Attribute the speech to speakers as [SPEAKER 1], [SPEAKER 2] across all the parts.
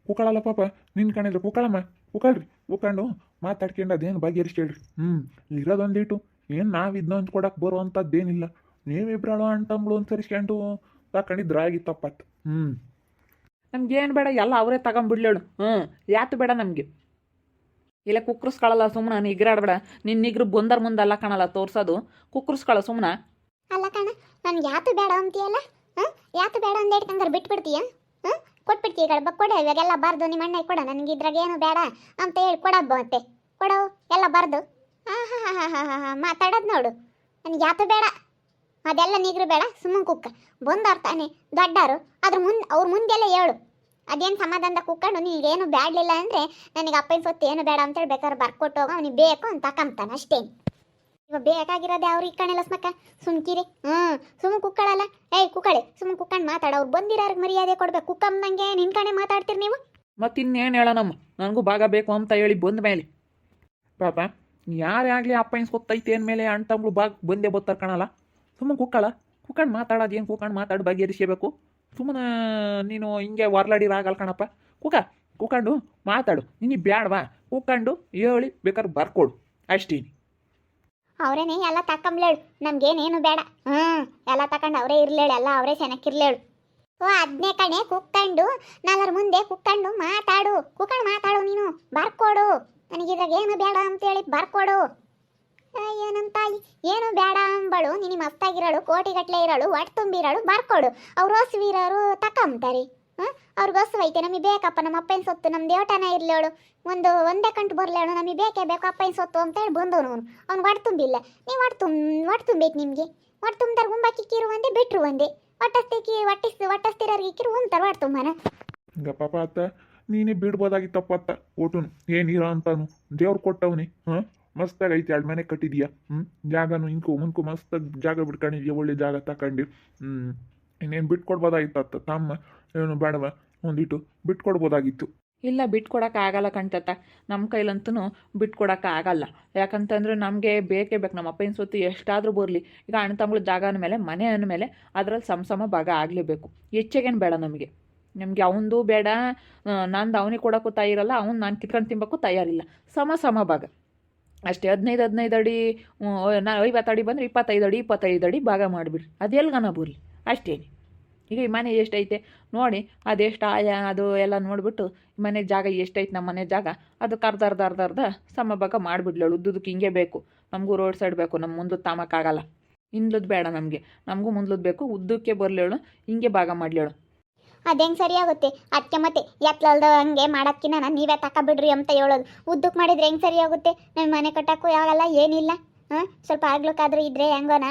[SPEAKER 1] ಕೂಕಳಲ್ಲ ಪಾಪ ನಿನ್ ಕಣಿದ್ರೆ ಕೂಕಳಮ್ಮ ಕೂಕಳ್ರಿ ಕೂಕೊಂಡು ಮಾತಾಡ್ಕೊಂಡು ಅದೇನು ಬಗೆಹರಿಸ್ಕೇಳ್ರಿ ಇರೋದೊಂದಿಟ್ಟು ಏನು ನಾವು ಇದನ್ನ ಹಂಚ್ಕೊಡಕ್ಕೆ ಬರುವಂಥದ್ದೇನಿಲ್ಲ ನೀವಿಬ್ರಾಳು ಅಂಟಂಬ್ಳು ಅನ್ಸರಿಸ್ಕೊಂಡು ತಕೊಂಡಿದ್ರೆ ಆಗಿತ್ತಪ್ಪತ್ತು
[SPEAKER 2] ನಮ್ಗೇನು ಬೇಡ ಎಲ್ಲ ಅವರೇ ತಗೊಂಬಿಡ್ಲೇಳು ಯಾತು ಬೇಡ ನಮಗೆ ಇಲ್ಲ ಕುಕ್ಕರ್ಸ್ಕೊಳ್ಳಲ್ಲ ಸುಮ್ಮನೆ ನಿಗ್ರಾಡ್ಬೇಡ ನಿನ್ನ ನಿಗ್ರು ಬಂದರ್ ಮುಂದಲ್ಲ ಕಾಣಲ್ಲ ತೋರ್ಸೋದು ಕುಕ್ಕರ್ಸ್ಕೊಳ್ಳೋ ಸುಮ್ಮನೆ
[SPEAKER 3] ಅಲ್ಲ ಕಣ ನನ್ಗೆ ಯಾತು ಬೇಡ ಅಂತೀಯಲ್ಲ ಯಾತು ಬೇಡ ಅಂದ ಹೇಳ್ಕಂಗಾರೆ ಬಿಟ್ಬಿಡ್ತೀಯ ಕೊಟ್ಬಿಡ್ತೀಯ ಗಡ್ಬ ಕೊಡ ಇವಾಗೆಲ್ಲ ಬರ್ದು ನಿಮ್ಮ ಅಣ್ಣ ಕೊಡ ನನಗೆ ಇದ್ರಾಗ ಏನು ಬೇಡ ಅಂತ ಹೇಳಿ ಕೊಡಬ್ಬ ಮತ್ತೆ ಕೊಡವು ಎಲ್ಲ ಬರ್ದು ಮಾತಾಡೋದು ನೋಡು ನನಗೆ ಯಾತು ಬೇಡ ಅದೆಲ್ಲ ನಿಗ್ರು ಬೇಡ ಸುಮ್ಮನೆ ಕುಕ್ಕ ಬಂದವ್ರು ತಾನೆ ದೊಡ್ಡವರು ಅದ್ರ ಮುಂದೆ ಅವ್ರ ಮುಂದೆಲ್ಲ ಹೇಳು ಅದೇನು ಸಮಾಧಾನದ ಕುಕ್ಕೊಂಡು ನೀಗೇನು ಬ್ಯಾಡ್ಲಿಲ್ಲ ಅಂದರೆ ನನಗೆ ಅಪ್ಪನ ಸೊತ್ತು ಏನು ಬೇಡ ಅಂತೇಳಿ ಬೇಕಾದ್ರೆ ಬರ್ಕೊಟ್ಟು ಹೋಗೋ ಅವ್ನಿಗೆ ಬೇಕು ಅಂತ ತಕೊಂತಾನೆ ಅಷ್ಟೇನು ಇವಾಗ ಬೇಕಾಗಿರೋದು ಅವ್ರಿಗೆ ಕಣೆಲ್ಲ ಸ್ಮಕ್ಕ ಸುಮ್ಕಿರಿ ಸುಮ್ಮನೆ ಕುಕ್ಕಳಲ್ಲ ಕುಕ್ಕಳಿ ಸುಮ್ಮನೆ ಕುಕ್ಕಂಡು ಮಾತಾಡ ಅವ್ರು ಬಂದಿರೋರ್ಗೆ ಮರ್ಯಾದೆ ಕೊಡ್ಬೇಕು ಕುಕ್ಕಮ್ಮಂಗೆ ನಿನ್ನ ಕಣೆ ಮಾತಾಡ್ತೀರಿ ನೀವು
[SPEAKER 2] ಮತ್ತಿನ್ನೇನು ಹೇಳೋಣಮ್ಮ ನನಗೂ ಭಾಗ ಬೇಕು ಅಂತ ಹೇಳಿ ಬಂದ ಮೇಲೆ ಪಾಪ ಯಾರೇ ಆಗಲಿ ಅಪ್ಪನ ಸೊತ್ತೈತೆ ಅಂದಮೇಲೆ ಅಣ್ಣ ತಮ್ಮಳು ಭಾಗ ಬಂದೇ ಬರ್ತಾರೆ ಕಣಲ್ಲ ಸುಮ್ಮನೆ ಕುಕ್ಕಂಡು ಮಾತಾಡೋದು ಏನು ಕುಕ್ಕಂಡು ಮಾತಾಡಿ ಬಗೆಹರಿಸಬೇಕು ಸುಮ್ಮನೆ ನೀನು ಹಿಂಗೆ ಹೊರ್ಲಾಡಿರಾಗಲ್ಲ ಕಣಪ್ಪ ಕುಕ್ಕಂಡು ಮಾತಾಡು ನಿನಗೆ ಬ್ಯಾಡವಾ ಕುಕ್ಕಂಡು ಹೇಳಿ ಬೇಕಾದ್ರೆ ಬರ್ಕೊಡು ಅಷ್ಟೇನಿ
[SPEAKER 3] ಅವರೇನೆ ಎಲ್ಲ ತಕೊಂಬ್ಲೇಳು ನಮ್ಗೇನೇನು ಬೇಡ ಎಲ್ಲ ತಕೊಂಡು ಅವರೇ ಇರ್ಲೇಳು ಎಲ್ಲ ಅವರೇ ಚೆನ್ನಾಗಿರ್ಲೇಳು ಅದನ್ನೇ ಕಣೆ ಕುಕ್ಕಂಡು ನಾಲ್ರ ಮುಂದೆ ಕುಕ್ಕಂಡು ಕುಕ್ಕಂಡು ಮಾತಾಡು ನೀನು ಬರ್ಕೊಡು ನನಗಿದ್ರಾಗ ಏನು ಬೇಡ ಅಂತೇಳಿ ಬರ್ಕೊಡು ಏನಂತ ಏನು ಬೇಡ ಅಂಬಳು ನಿನ್ನ ಮಸ್ತಾಗಿರೋಳು ಕೋಟಿಗಟ್ಲೆ ಇರೋಳು ಒಟ್ಟು ತುಂಬಿರೋಳು ಬರ್ಕೊಡು ಅವ್ರು ಹೊಸವಿರೋರು ತಕೊಂಬ್ತಾರೆ ಅವ್ರಿಗೆ ಹೊಸವೈತೆ ನಮಗೆ ಬೇಕಪ್ಪ ನಮ್ಮ ಅಪ್ಪನ ಸೊತ್ತು ನಮ್ಮ ದೇವಟನ ಇರ್ಲೇಳು ಒಂದೇ ಕಂಟು ಬರಲೇಳು ನಮಗೆ ಬೇಕೇ ಬೇಕು ಅಪ್ಪನ ಸೊತ್ತು ಅಂತೇಳಿ ಬಂದವನು ಅವ್ನು ಒಟ್ಟು ತುಂಬಿಲ್ಲ ನೀವು ಒಟ್ಟು ತುಂಬಬೇಕು ನಿಮಗೆ ಒಟ್ಟು ತುಂಬ್ತಾರೆ ಗುಂಬಾಕಿಕ್ಕಿರು ಒಂದೇ ಬಿಟ್ಟರು ಒಂದೇ ಒಟ್ಟಸ್ತಿರೋರ್ಗೆ ಇಕ್ಕಿರು ಉಂತಾರೆ ಒಟ್ಟು ತುಂಬನ
[SPEAKER 1] ಈಗ ಪಾಪ ಅತ್ತ ನೀನೇ ಬಿಡ್ಬೋದಾಗಿತ್ತಪ್ಪ ಅತ್ತ ಓಟುನು ಏನಿರ ಅಂತಾನು ದೇವ್ರು ಕೊಟ್ಟವನಿ ಮಸ್ತಾಗಿ ಐತೆ ಎರಡು ಮನೆ ಕಟ್ಟಿದ್ಯಾ ಜಾಗನು ಮುನ್ಕು ಮಸ್ತಾಗಿ ಜಾಗ ಬಿಟ್ಕೊಂಡಿದ್ಯಾ ಒಳ್ಳೆ ಜಾಗ ತಗೊಂಡು ಇನ್ನೇನು ಬಿಟ್ಕೊಡ್ಬೋದಾಗಿತ್ತು ಅತ್ತ ತಮ್ಮ ಏನು ಬೇಡವ ಒಂದಿಟ್ಟು ಬಿಟ್ಕೊಡ್ಬೋದಾಗಿತ್ತು
[SPEAKER 2] ಇಲ್ಲ ಬಿಟ್ಕೊಡೋಕ್ಕಾಗಲ್ಲ ಕಣ್ತತ್ತ ನಮ್ಮ ಕೈಲಂತೂ ಬಿಟ್ಕೊಡೋಕ್ಕಾಗಲ್ಲ ಯಾಕಂತಂದ್ರೆ ನಮಗೆ ಬೇಕೇ ಬೇಕು ನಮ್ಮ ಅಪ್ಪನ ಸೊತ್ತು ಎಷ್ಟಾದರೂ ಬರಲಿ ಈಗ ಅಣ್ಣ ತಮ್ಮಗಳ ಜಾಗ ಅಂದಮೇಲೆ ಮನೆ ಅಂದಮೇಲೆ ಅದರಲ್ಲಿ ಸಮ ಭಾಗ ಆಗಲೇಬೇಕು ಹೆಚ್ಚಿಗೇನು ಬೇಡ ನಮಗೆ ಅವನದು ಬೇಡ ನಂದು ಅವನಿಗೆ ಕೊಡೋಕ್ಕೂ ತಯಾರಿಲ್ಲ ಅವ್ನು ನಾನು ಕಿತ್ಕೊಂಡು ತಿನ್ಬೇಕು ತಯಾರಿಲ್ಲ ಸಮ ಭಾಗ ಅಷ್ಟೇ 15 ಅಡಿ 50 ಅಡಿ ಬಂದರೆ 25 ಅಡಿ ಭಾಗ ಮಾಡಿಬಿಡ್ರಿ ಅದೆಲ್ಗನ ಬರಲಿ ಅಷ್ಟೇನೆ ಈಗ ಈ ಮನೆ ಎಷ್ಟೈತೆ ನೋಡಿ ಅದೆಷ್ಟು ಆಯಾ ಅದು ಎಲ್ಲ ನೋಡಿಬಿಟ್ಟು ಮನೆ ಜಾಗ ಎಷ್ಟೈತೆ ನಮ್ಮ ಮನೆ ಜಾಗ ಅದಕ್ಕೆ ಅರ್ಧ ಸಮಭಾಗ ಮಾಡಿಬಿಡ್ಲೇಳು ಉದ್ದುದಕ್ಕೆ ಹಿಂಗೆ ಬೇಕು ನಮಗೂ ರೋಡ್ ಸೈಡ್ ಬೇಕು ನಮ್ಮ ಮುಂದಕ್ಕೆ ತಾಮಕ್ಕಾಗಲ್ಲ ಹಿಂದ್ಲದ್ದು ಬೇಡ ನಮಗೂ ಮುಂದ್ಲದ್ದು ಬೇಕು ಉದ್ದಕ್ಕೆ ಬರಲೇಳು ಹಿಂಗೆ ಭಾಗ ಮಾಡಲೇಳು
[SPEAKER 3] ಅದೇಂಗೆ ಸರಿಯಾಗುತ್ತೆ ಅದಕ್ಕೆ ಮತ್ತೆ ಎತ್ತಲ್ದ ಹಂಗೆ ಮಾಡೋಕ್ಕಿನ್ನ ನೀವೇ ತಕೊಬಿಡ್ರಿ ಅಂತ ಹೇಳೋದು ಉದ್ದಕ್ಕೆ ಮಾಡಿದ್ರೆ ಹೆಂಗೆ ಸರಿಯಾಗುತ್ತೆ ನಮ್ಮ ಮನೆ ಕಟ್ಟೋಕ್ಕೂ ಯಾವಾಗಲ್ಲ ಏನಿಲ್ಲ ಸ್ವಲ್ಪ ಆಗ್ಲಿಕ್ಕಾದ್ರೂ ಇದ್ರೆ ಹೆಂಗೋನ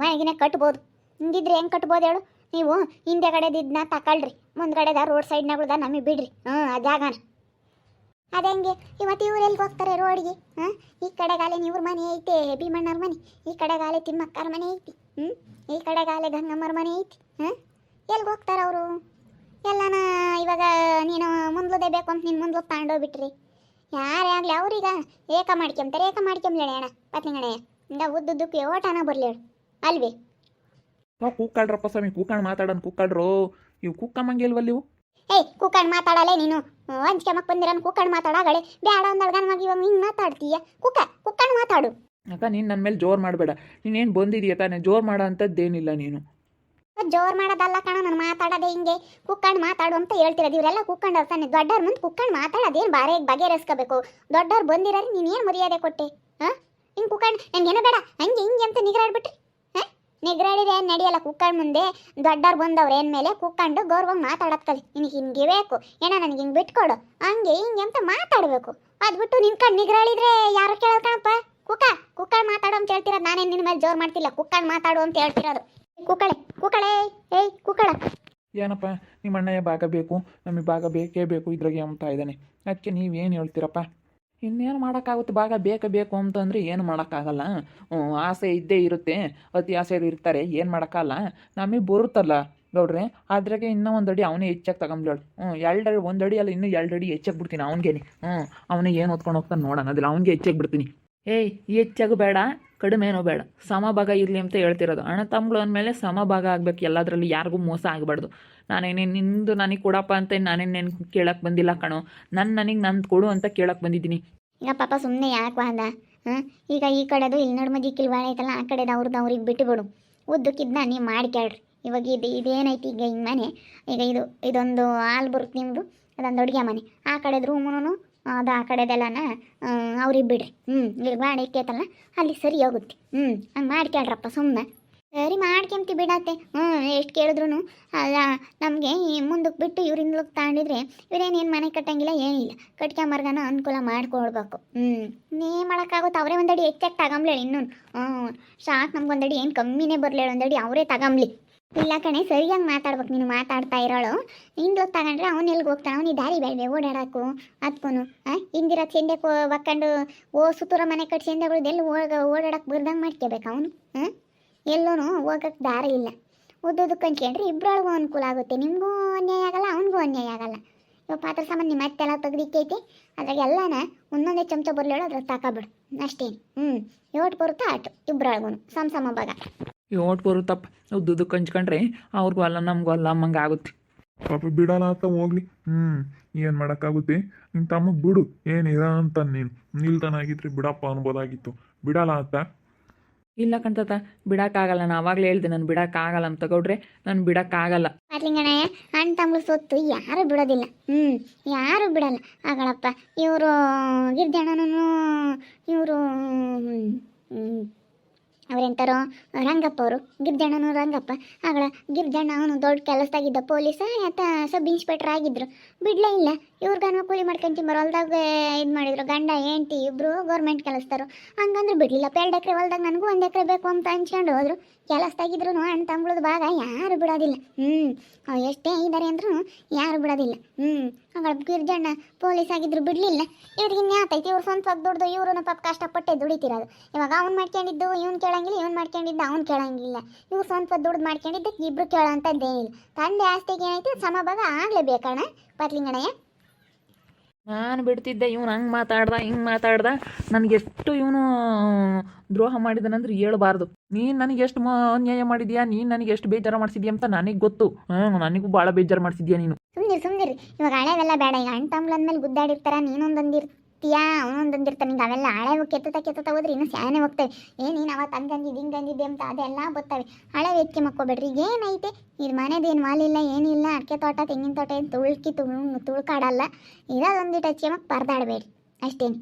[SPEAKER 3] ಮನೆಗಿನೇ ಕಟ್ಬೋದು ಹಿಂಗಿದ್ರೆ ಹೆಂಗೆ ಕಟ್ಬೋದು ಹೇಳು ನೀವು ಹಿಂದೆ ಕಡೆದಿದ್ದನ್ನ ತಗೊಳ್ರಿ ಮುಂದ್ಗಡೆದ ರೋಡ್ ಸೈಡ್ನಾಗದ ನಮಗೆ ಬಿಡ್ರಿ ಆ ಜಾಗನ ಅದಂಗೆ ಇವತ್ತು ಇವ್ರು ಎಲ್ಲಿಗೆ ಹೋಗ್ತಾರೆ ರೋಡ್ಗೆ ಈ ಕಡೆಗಾಲೆ ಇವ್ರ ಮನೆ ಐತೆ ಭೀಮಣ್ಣವ್ರ ಮನೆ ಈ ಕಡೆಗಾಲೆ ತಿಮ್ಮಕ್ಕರ ಮನೆ ಐತಿ ಈ ಕಡೆಗಾಲೆ ಗಂಗಮ್ಮರ ಮನೆ ಐತಿ ಎಲ್ಲಿಗೆ ಹೋಗ್ತಾರೆ ಅವರು ಎಲ್ಲನ ಇವಾಗ ನೀನು ಮುಂದ್ಲದೇ ಬೇಕು ಅಂತ ನೀನು ಮುಂದ್ಲು ತಗೊಂಡೋಗ್ಬಿಟ್ರಿ ಯಾರೇ ಆಗಲಿ ಅವ್ರೀಗ ಏಕ ಮಾಡ್ಕೊಂತಾರೆ ಹೇಳಿ ಅಣ್ಣ ಪತ್ನಿಗಣೆ ಹಿಂಗ ಉದ್ದುದ್ದಕ್ಕೆ ಓಟನ ಬರಲಿ ಹೇಳು ಅಲ್ವೇ
[SPEAKER 2] ನಾವು ಕೂಕಾಡ್ರಪ್ಪ ಸ್ವಾಮಿ ಕೂಕಂಡು ಮಾತಾಡೋಣ ಕೂಕಾಡ್ರು ಇವು ಕೂಕ್ಕಮ್ಮಂಗೆ ಇಲ್ವಲ್ಲ ಇವು
[SPEAKER 3] ಕೂಕಂಡು ಮಾತಾಡಲೇ ನೀನು ಹಂಚ್ಕೆಮಕ್ಕೆ ಬಂದಿರೋನು ಕೂಕಂಡು ಮಾತಾಡಗಳೆ ಬೇಡ ಅಂದಳ್ಗನ ಮಗ ಇವಾಗ ಹಿಂಗೆ ಮಾತಾಡ್ತೀಯ ಕೂಕಂಡು ಮಾತಾಡು
[SPEAKER 2] ಅಕ್ಕ ನೀನು ನನ್ನ ಮೇಲೆ ಜೋರು ಮಾಡಬೇಡ ನೀನೇನು ಬಂದಿದೀಯ ತಾನೇ ಜೋರು ಮಾಡೋ ಅಂಥದ್ದೇನಿಲ್ಲ ನೀನು
[SPEAKER 3] ಜೋರು ಮಾಡೋದಲ್ಲ ಕಣ ನಾನು ಮಾತಾಡೋದೇ ಹಿಂಗೆ ಕುಕ್ಕಂಡು ಮಾತಾಡು ಅಂತ ಹೇಳ್ತಿರೋದು ಇವರೆಲ್ಲ ಕುಕ್ಕಂಡು ತಾನೆ ದೊಡ್ಡವ್ರ ಮುಂದೆ ಕುಕ್ಕಂಡು ಮಾತಾಡೋದೇನು ಬಾರೆ ಬಗೆಹರಿಸ್ಕೋಬೇಕು ದೊಡ್ಡವ್ರು ಬಂದಿರೋರು ನೀನು ಏನು ಮರ್ಯಾದೆ ಕೊಟ್ಟೆ ಹಿಂಗೆ ಕುಕ್ಕಂಡು ನನಗೇನೋ ಬೇಡ ಹಂಗೆ ಹಿಂಗೆ ಅಂತ ನಿಗ್ರಾಡ್ಬಿಟ್ರಿ ನಿಗ್ರಾಡಿದ್ರೆ ಏನು ನಡೆಯಲ್ಲ ಕುಕ್ಕಂಡು ಮುಂದೆ ದೊಡ್ಡವ್ರು ಬಂದವ್ರು ಏನ್ಮೇಲೆ ಕುಕ್ಕಂಡು ಗೌರವಾಗಿ ಮಾತಾಡೋದು ಕಲಿ ನಿನಗೆ ಹಿಂಗೆ ಬೇಕು ಏನೋ ನನಗೆ ಹಿಂಗೆ ಬಿಟ್ಕೊಡು ಹಂಗೆ ಹಿಂಗೆ ಅಂತ ಮಾತಾಡಬೇಕು ಅದು ಬಿಟ್ಟು ನಿನ್ಕಂಡು ನಿಗ್ರಾಳಿದ್ರೆ ಯಾರು ಕೇಳೋದು ಕಣಪ್ಪ ಕುಕ್ಕಂಡು ಮಾತಾಡು ಅಂತ ಹೇಳ್ತಿರೋದು ನಾನೇನು ನಿನ್ನ ಮೇಲೆ ಜೋರು ಮಾಡ್ತಿಲ್ಲ ಕುಕ್ಕಂಡು ಮಾತಾಡು ಅಂತ ಹೇಳ್ತಿರೋದು ಕೂಕಳೆ ಕೂಕಳ
[SPEAKER 2] ಏನಪ್ಪ ನಿಮ್ಮ ಅಣ್ಣಯ್ಯ ಭಾಗ ಬೇಕು ನಮಗೆ ಭಾಗ ಬೇಕೇ ಬೇಕು ಇದ್ರಾಗೆ ಅಂತ ಇದ್ದಾನೆ ಅದಕ್ಕೆ ನೀವೇನು ಹೇಳ್ತೀರಪ್ಪ ಇನ್ನೇನು ಮಾಡೋಕ್ಕಾಗುತ್ತೆ ಭಾಗ ಬೇಕು ಅಂತಂದರೆ ಏನು ಮಾಡೋಕ್ಕಾಗಲ್ಲ ಆಸೆ ಇದ್ದೇ ಇರುತ್ತೆ ಅತಿ ಆಸೆ ಇರ್ತಾರೆ ಏನು ಮಾಡೋಕ್ಕಲ್ಲ ನಮಗೆ ಬರುತ್ತಲ್ಲ ಗೌಡ್ರೆ ಅದ್ರಾಗೆ ಇನ್ನೂ ಒಂದು ಅಡಿ ಅವನೇ ಹೆಚ್ಚಾಗಿ ತಗೊಂಬ್ಲೇಳು 2 ಅಡಿ 1 ಅಡಿ ಅಲ್ಲ ಇನ್ನೂ 2 ಅಡಿ ಹೆಚ್ಚಾಗಿ ಬಿಡ್ತೀನಿ ಅವನಿಗೇನೆ ಅವನೇ ಏನು ಹೊತ್ಕೊಂಡು ಹೋಗ್ತಾನೆ ನೋಡೋಣ ಅದಿಲ್ಲ ಅವ್ನಿಗೆ ಹೆಚ್ಚಾಗಿ ಬಿಡ್ತೀನಿ ಹೆಚ್ಚಾಗೂ ಬೇಡ ಕಡಿಮೆನೋ ಬೇಡ, ಸಮಭಾಗ ಇರಲಿ ಅಂತ ಹೇಳ್ತಿರೋದು. ಅಣ್ಣ ತಮ್ಮಗಳು ಅಂದಮೇಲೆ ಸಮಭಾಗ ಆಗಬೇಕು ಎಲ್ಲದರಲ್ಲಿ, ಯಾರಿಗೂ ಮೋಸ ಆಗಬಾರ್ದು. ನಾನೇನೇನು ನಿಂದು ನನಗೆ ಕೊಡಪ್ಪ ಅಂತ ನಾನೇನೇನು ಕೇಳಕ್ಕೆ ಬಂದಿಲ್ಲ ಕಣೋ, ನನಗೆ ನಂದು ಕೊಡು ಅಂತ ಕೇಳಕ್ಕೆ ಬಂದಿದ್ದೀನಿ.
[SPEAKER 3] ಈಗ ಪಾಪ ಸುಮ್ಮನೆ ಯಾಕೆ ವಾದ? ಹಾಂ, ಈಗ ಈ ಕಡೆದು ಇಲ್ಲಿ ನಡ್ಮದಿ ಕಿಲ್ವಾಳ ಐತಲ್ಲ, ಆ ಕಡೆದು ಅವ್ರಿಗೆ ಬಿಟ್ಟುಬಿಡು. ಉದ್ದಕ್ಕಿದ್ನ ನೀವು ಮಾಡ್ಕೇಳ್ರಿ. ಇವಾಗ ಇದೇನೈತಿ ಈಗ ಹಿಂಗೆ ಮನೆ, ಈಗ ಇದೊಂದು ಹಾಲು ಬರುತ್ತೆ ನಿಮ್ಮದು, ಅದೊಂದು ಅಡುಗೆ ಮನೆ, ಆ ಕಡೆದು ರೂಮೂ ಅದು ಆ ಕಡೆದೆಲ್ಲನ ಅವ್ರಿಗೆ ಬಿಡ್ರಿ. ಇಲ್ಲಿ ಬಾಡಿ ಇಕ್ಕೈತಲ್ಲ ಅಲ್ಲಿ ಸರಿ ಹೋಗುತ್ತೆ. ಹಂಗೆ ಮಾಡ್ಕೇಳ್ರಪ್ಪ ಸುಮ್ಮನೆ. ಸರಿ ಮಾಡ್ಕೊಂತಿ ಬಿಡತ್ತೆ. ಎಷ್ಟು ಕೇಳಿದ್ರು ಅಲ್ಲ, ನಮಗೆ ಮುಂದಕ್ಕೆ ಬಿಟ್ಟು ಇವ್ರಿಂದ ತಗೊಂಡಿದ್ರೆ ಇವ್ರೇನೇನು ಮನೆ ಕಟ್ಟಂಗಿಲ್ಲ, ಏನಿಲ್ಲ, ಕಟ್ಕೊಂಬರ್ಗನ ಅನುಕೂಲ ಮಾಡ್ಕೊಳ್ಬೇಕು. ನೀ ಮಾಡೋಕ್ಕಾಗುತ್ತೆ. ಅವರೇ ಒಂದಡಿ ಹೆಚ್ಚಾಗಿ ತಗೊಂಬ್ಲೇಳಿ ಇನ್ನೂ. ಸಾಕು, ನಮ್ಗೊಂದಡಿ ಏನು ಕಮ್ಮಿನೇ ಬರಲೇಳು, ಒಂದಡಿ ಅವರೇ ತಗೊಂಬ್ಲಿ. ಇಲ್ಲ ಕಣೆ, ಸರಿಯಾಗಿ ಮಾತಾಡ್ಬೇಕು. ನೀನು ಮಾತಾಡ್ತಾ ಇರೋಳು ಹಿಂದೋಗಿ ತಗೊಂಡ್ರೆ ಅವ್ನು ಎಲ್ಲಿಗೆ ಹೋಗ್ತಾನೆ? ಅವನಿಗೆ ದಾರಿ ಬೇಡವೆ ಓಡಾಡೋಕ್ಕೂ ಅದಕ್ಕೂ. ಹಿಂದಿರೋ ಚೆಂಡೆ ಒಕ್ಕೊಂಡು ಸುತ್ತೂರ ಮನೆ ಕಟ್ಸಿ ಚೆಂಡೆಗಳು ಎಲ್ಲಿ ಓಡಾಡಕ್ಕೆ ಬರ್ದಂಗೆ ಮಾಡ್ಕೋಬೇಕು ಅವನು. ಎಲ್ಲೂ ಹೋಗಕ್ಕೆ ದಾರಿ ಇಲ್ಲ. ಉದ್ದಕ್ಕೆ ಕಂಚ್ಕೊಂಡ್ರೆ ಇಬ್ಬರೊಳಗೂ ಅನುಕೂಲ ಆಗುತ್ತೆ. ನಿಮಗೂ ಅನ್ಯಾಯ ಆಗಲ್ಲ, ಅವನಿಗೂ ಅನ್ಯಾಯ ಆಗಲ್ಲ. ಇವಾಗ ಪಾತ್ರೆ ಸಾಮಾನು ನಿಮ್ಮ ಮತ್ತೆಲ್ಲ ತೆಗ್ದಿಕ್ಕೈತಿ, ಅದ್ರಾಗೆಲ್ಲನ ಒಂದೊಂದೇ ಚಮಚ ಬರಲೇಳು, ಅದ್ರಾಗ ತಗೊಬಿಡು ಅಷ್ಟೇನು. ಏಟು ಬರುತ್ತಾ ಆಟು, ಇಬ್ಬರೊಳಗೂ ಸಮ ಭಾಗ.
[SPEAKER 2] ಓಟ್ ಬರುತ್ತಪ್ಪ, ಉದ್ದುದಕ್ಕೆ ಹಂಚ್ಕೊಂಡ್ರೆ ಅವ್ರಿಗೂ ಅಲ್ಲ ನಮಗೂ ಅಲ್ಲ ಅಮ್ಮಂಗೆ ಆಗುತ್ತೆ.
[SPEAKER 1] ಪಾಪ ಬಿಡಲ್ಲ ಅಂತ ಹೋಗ್ಲಿ. ಏನು ಮಾಡೋಕ್ಕಾಗುತ್ತೆ? ನಿನ್ನ ತಮಗೆ ಬಿಡು, ಏನಿರ ಅಂತ ನೀನು ನಿಲ್ತಾನಾಗಿದ್ರೆ ಬಿಡಪ್ಪ ಅನ್ಬೋದಾಗಿತ್ತು. ಬಿಡಲ್ಲ ಅಂತ.
[SPEAKER 2] ಇಲ್ಲ ಕಣ್ತಾತ, ಬಿಡೋಕ್ಕಾಗಲ್ಲ. ನಾನು ಆವಾಗಲೇ ಹೇಳ್ದೆ ನಾನು ಬಿಡೋಕ್ಕಾಗಲ್ಲ ಅಂತ ತಗೊಡ್ರೆ, ನಾನು ಬಿಡೋಕ್ಕಾಗಲ್ಲ.
[SPEAKER 3] ಅಟ್ಲಿಂಗಣ್ಣಯ್ಯ, ಅಣ್ಣ ತಮ್ಮ ಸೊತ್ತು ಯಾರು ಬಿಡೋದಿಲ್ಲ. ಯಾರು ಬಿಡಲ್ಲ ಆಗಳಪ್ಪ. ಇವರು ಗಿರ್ಜಣ್ಣನೂ, ಇವರು ಅವರೆಂತಾರೋ ರಂಗಪ್ಪ, ಅವರು ಗಿರ್ಜಣ್ಣನು ರಂಗಪ್ಪ. ಆಗಳ ಗಿರ್ಜಣ್ಣ ಅವನು ದೊಡ್ಡ ಕೆಲಸದಾಗಿದ್ದ, ಪೊಲೀಸ ಆತ ಸಬ್ ಇನ್ಸ್ಪೆಕ್ಟರ್ ಆಗಿದ್ರು. ಬಿಡಲೇ ಇಲ್ಲ. ಇವ್ರಿಗನ್ನು ಕೂಲಿ ಮಾಡ್ಕೊಂತಿಂಬರು, ಹೊಲ್ದಾಗ ಇದು ಮಾಡಿದ್ರು. ಗಂಡ ಹೆಂಡ್ತಿ ಇಬ್ಬರು ಗೌರ್ಮೆಂಟ್ ಕೆಲಸದವರು. ಹಂಗಂದ್ರೆ ಬಿಡಲಿಲ್ಲ. 2 ಎಕರೆ ಹೊಲ್ದಾಗ ನನಗೂ 1 ಎಕರೆ ಬೇಕು ಅಂತ ಹಂಚ್ಕೊಂಡು ಹೋದ್ರು. ಕೆಲಸದಾಗಿದ್ರು ಅಣ್ಣ ತಮ್ಮಗಳದ್ದು ಭಾಗ ಯಾರು ಬಿಡೋದಿಲ್ಲ. ಎಷ್ಟೇ ಇದ್ದಾರೆ ಅಂದ್ರೂ ಯಾರು ಬಿಡೋದಿಲ್ಲ. ಆಗಳ ಗಿರ್ಜಣ್ಣ ಪೊಲೀಸ್ ಆಗಿದ್ರು, ಬಿಡಲಿಲ್ಲ. ಇವ್ರಿಗೆ ಇನ್ಯಾತೈತಿ? ಇವ್ರು ಸ್ವಂತವಾಗಿ ದುಡ್ದು ಇವ್ರನ್ನ ಪಾಪ ಕಷ್ಟಪಟ್ಟೆ ದುಡಿತಿರೋದು. ಇವಾಗ ಅವ್ನು ಮಾಡ್ಕೊಂಡಿದ್ದು ಇವ್ನು ಕೇಳಂಗಿಲ್ಲ, ಇವ್ನು ಮಾಡ್ಕೊಂಡಿದ್ದು ಅವ್ನು ಕೇಳಂಗಿಲ್ಲ. ಇವ್ರು ಸ್ವಂತವಾಗಿ ದುಡ್ದು ಮಾಡ್ಕೊಂಡಿದ್ದಕ್ಕೆ ಇಬ್ಬರು ಕೇಳೋ ಅಂಥದ್ದೇನಿಲ್ಲ. ತಂದೆ ಆಸ್ತಿಗೆ ಏನೈತಿ ಸಮಭಾಗ ಆಗಲೇಬೇಕಣ್ಣ ಪತ್ಲಿಂಗಣ್ಣಯ್ಯ.
[SPEAKER 2] ನಾನು ಬಿಡ್ತಿದ್ದೆ, ಇವ್ನು ಹಂಗೆ ಮಾತಾಡ್ದ ಹಿಂಗೆ ಮಾತಾಡ್ದ. ನನಗೆಷ್ಟು ಇವನು ದ್ರೋಹ ಮಾಡಿದನಂದ್ರೆ ಹೇಳ್ಬಾರ್ದು. ನೀನು ನನಗೆ ಎಷ್ಟು ಅನ್ಯಾಯ ಮಾಡಿದ್ಯಾ, ನೀನು ನನಗೆ ಎಷ್ಟು ಬೇಜಾರು ಮಾಡಿಸಿದ್ಯಾ ಅಂತ ನನಗೆ ಗೊತ್ತು. ನನಗೂ ಭಾಳ ಬೇಜಾರು ಮಾಡಿಸಿದ್ಯಾ ನೀನು.
[SPEAKER 3] ಸುಮ್ಮನಿರಿ. ಇವಾಗ ಹಳೆವೆಲ್ಲ ಬೇಡ. ಈಗ ಅಣ್ಣ ತಮ್ಮಂದ್ಮೇಲೆ ಗುದ್ದಾಡಿರ್ತಾರ, ನೀನೊಂದೊಂದಿರ್ತೀಯಾ, ಅವನೊಂದೊಂದಿರ್ತಾನೆ. ಹಿಂಗೆ ಅವೆಲ್ಲ ಹಳೆವು ಕೆತ್ತ ಹೋದ್ರೆ ಇನ್ನೂ ಸ್ಯಾನೆ ಹೋಗ್ತವೆ. ನೀನು ಅವತ್ತು ಹಂಗಂದಿದ್ದು ಹಿಂಗಂದಿದ್ದೆ ಅಂತ ಅದೆಲ್ಲ ಬರ್ತವೆ. ಹಳೆ ವೆಚ್ಚೆ ಮಕ್ಕೋಬೇಡ್ರಿ. ಈಗ ಏನೈತೆ, ಇದು ಮನೆದೇನು ಮಾಲಿಲ್ಲ, ಏನಿಲ್ಲ. ಅಡಿಕೆ ತೋಟ ತೆಂಗಿನ ತೋಟ ಏನು ತುಳ್ಕಾಡಲ್ಲ. ಇರೋದೊಂದಿಟ್ಟು ಹಚ್ಚಿ ಮಕ್ಕ ಪರದಾಡಬೇಡ್ರಿ ಅಷ್ಟೇನು.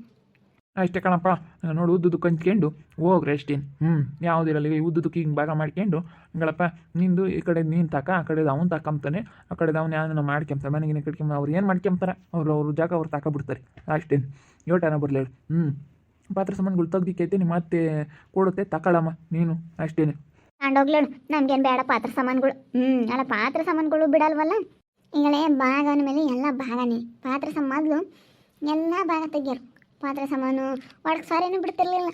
[SPEAKER 2] ಅಷ್ಟೇ ಕಣಪ್ಪ. ನೋಡು, ಉದ್ದುದಕ್ಕೆ ಹಂಚ್ಕೊಂಡು ಹೋಗ್ರಿ ಅಷ್ಟೇನು. ಯಾವುದಿರಲ್ಲ. ಈಗ ಉದ್ದುದಕ್ಕೆ ಹಿಂಗೆ ಭಾಗ ಮಾಡ್ಕೊಂಡು ಹಿಂಗಳಪ್ಪ, ನಿಂದು ಈ ಕಡೆ ನೀನು ತಾಕ, ಆ ಕಡೆದು ಅವ್ನು ತಾಕೊಂತಾನೆ, ಆ ಕಡೆದು ಅವ್ನು ಯಾವನ್ನ ಮಾಡ್ಕೊಂತಾರೆ, ಮನೆಗಿನ ಕಟ್ಕೊಂಬ. ಅವ್ರು ಏನು ಮಾಡ್ಕೊಂತಾರೆ, ಅವ್ರ ಜಾಗ ಅವ್ರು ತಾಕೊಬಿಡ್ತಾರೆ ಅಷ್ಟೇನು. ಯೋಟನ ಬರಲಿ. ಪಾತ್ರೆ ಸಾಮಾನುಗಳು ತೆಗ್ದಿಕ್ಕೈತೆ, ನಿಮ್ಮ ಮತ್ತೆ ಕೊಡುತ್ತೆ, ತಗೊಳಮ್ಮ ನೀನು ಅಷ್ಟೇನು.
[SPEAKER 3] ತಗೊಂಡೋಗ್ಲೇಳು, ನಮ್ಗೇನು ಬೇಡ ಪಾತ್ರೆ ಸಾಮಾನುಗಳು. ಅಲ್ಲ ಪಾತ್ರೆ ಸಾಮಾನುಗಳು ಬಿಡಲ್ವಲ್ಲ. ಈಗಲೇ ಭಾಗ ಅಂದಮೇಲೆ ಎಲ್ಲ ಭಾಗನೇ. ಪಾತ್ರೆ ಮೊದಲು ಎಲ್ಲ ಭಾಗ ತೆಗಿಯೋರು. ಪಾತ್ರೆ ಸಾಮಾನು ಒಳಗೆ ಸಾರೇನೂ ಬಿಡ್ತಿರ್ಲಿಲ್ಲ.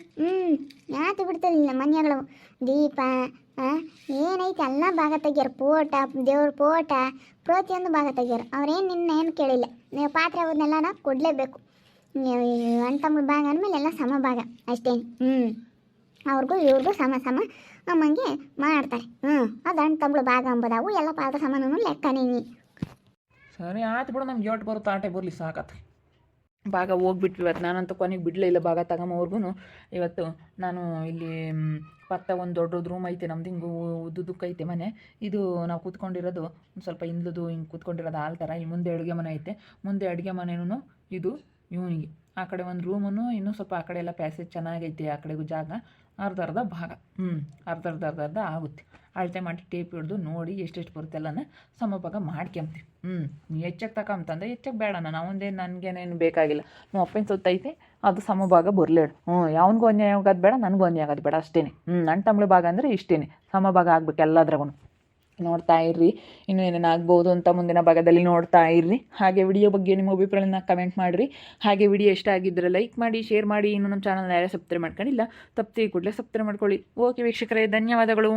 [SPEAKER 3] ಯಾತು ಬಿಡ್ತಿರ್ಲಿಲ್ಲ. ಮನೆಗಳು ದೀಪ ಏನೈತೆ ಎಲ್ಲ ಭಾಗ ತೆಗಿಯೋರು. ಪೋಟ, ದೇವ್ರ ಪೋಟ, ಪ್ರತಿಯೊಂದು ಭಾಗ ತೆಗಿಯೋರು. ಅವ್ರೇನು ನಿನ್ನೇನು ಕೇಳಿಲ್ಲ. ನೀವು ಪಾತ್ರೆ ಅವನ್ನೆಲ್ಲ ಕೊಡಲೇಬೇಕು. ಅಣ್ಣ ತಮ್ಮ ಭಾಗ ಅಂದಮೇಲೆ ಎಲ್ಲ ಸಮ ಭಾಗ ಅಷ್ಟೇನು. ಅವ್ರಿಗೂ ಇವ್ರಿಗೂ ಸಮ ಅಮ್ಮಂಗೆ ಮಾಡ್ತಾರೆ. ಅದು ಅಣ್ಣ ತಮ್ಮಳು ಭಾಗ ಅಂಬೋದಾವು. ಎಲ್ಲ ಪಾತ್ರೆ ಸಾಮಾನು ಲೆಕ್ಕನೇ.
[SPEAKER 2] ಸರಿ ಆಯ್ತು ಬಿಡು, ನಮ್ಗೆ ಯೋಟ್ ಬರುತ್ತೆ ಆಟೆ ಬರಲಿ, ಸಾಕತ್ತೆ. ಭಾಗ ಹೋಗ್ಬಿಟ್ವಿ ಇವತ್ತು. ನಾನಂತೂ ಕೊನೆಗೆ ಬಿಡಲೇ ಇಲ್ಲ ಭಾಗ ತಗೊಂಬವ್ರಿಗೂ. ಇವತ್ತು ನಾನು ಇಲ್ಲಿ ಪಕ್ಕ ಒಂದು ದೊಡ್ಡದು ರೂಮ್ ಐತೆ ನಮ್ದು. ಹಿಂಗೆ ಉದ್ದುದಕ್ಕೆ ಐತೆ ಮನೆ. ಇದು ನಾವು ಕೂತ್ಕೊಂಡಿರೋದು ಒಂದು ಸ್ವಲ್ಪ ಹಿಂದದು ಹಿಂಗೆ ಕೂತ್ಕೊಂಡಿರೋದು ಹಾಲ್ ಥರ. ಇಲ್ಲಿ ಮುಂದೆ ಅಡುಗೆ ಮನೆ ಐತೆ. ಮುಂದೆ ಅಡುಗೆ ಮನೆಯೂ ಇದು ಇವನಿಗೆ. ಆ ಕಡೆ ಒಂದು ರೂಮನ್ನು ಇನ್ನೂ ಸ್ವಲ್ಪ ಆ ಕಡೆ ಎಲ್ಲ ಪ್ಯಾಸೇಜ್ ಚೆನ್ನಾಗೈತೆ. ಆ ಕಡೆಗೂ ಜಾಗ ಅರ್ಧ ಭಾಗ ಅರ್ಧ ಆಗುತ್ತೆ. ಅಳತೆ ಮಾಡಿ ಟೇಪ್ ಹಿಡ್ದು ನೋಡಿ ಎಷ್ಟೆಷ್ಟು ಬರುತ್ತೆ ಎಲ್ಲನ ಸಮಭಾಗ ಮಾಡ್ಕೊಂತೀವಿ. ಹೆಚ್ಚಾಗಿ ತಗೊಂತಂದ್ರೆ ಹೆಚ್ಚಾಗಿ ಬೇಡ. ನಾನು ಒಂದೇನು ನನಗೇನೇನು ಬೇಕಾಗಿಲ್ಲ. ನಮ್ಮ ಅಪ್ಪನ ಸೊತ್ತೈತೆ, ಅದು ಸಮಭಾಗ ಬರಲೇಳು. ಯಾವನಿಗೂ ಅನ್ಯಾಯ ಆಗೋದು ಬೇಡ, ನನಗೂ ಅನ್ಯಾಯ ಆಗೋದು ಬೇಡ ಅಷ್ಟೇ. ನನ್ನ ತಮ್ಮಳ ಭಾಗ ಅಂದರೆ ಇಷ್ಟೇ, ಸಮಭಾಗ ಆಗ್ಬೇಕು ಎಲ್ಲದ್ರಾಗೂ. ನೋಡ್ತಾ ಇರ್ರಿ, ಇನ್ನೂ ಏನೇನು ಆಗ್ಬೋದು ಅಂತ ಮುಂದಿನ ಭಾಗದಲ್ಲಿ ನೋಡ್ತಾ ಇರ್ರಿ. ಹಾಗೆ ವಿಡಿಯೋ ಬಗ್ಗೆ ನಿಮ್ಮ ಅಭಿಪ್ರಾಯನ ಕಮೆಂಟ್ ಮಾಡಿರಿ. ಹಾಗೆ ವಿಡಿಯೋ ಇಷ್ಟ ಆಗಿದ್ದರೆ ಲೈಕ್ ಮಾಡಿ, ಶೇರ್ ಮಾಡಿ. ಇನ್ನು ನಮ್ಮ ಚಾನಲ್ನ ಯಾರೇ ಸಬ್ಸ್ಕ್ರೈಬ್ ಮಾಡ್ಕೊಂಡಿಲ್ಲ, ತಪ್ಪಿ ಕೂಡಲೇ ಸಬ್ಸ್ಕ್ರೈಬ್ ಮಾಡ್ಕೊಳ್ಳಿ. ಓಕೆ ವೀಕ್ಷಕರೇ, ಧನ್ಯವಾದಗಳು.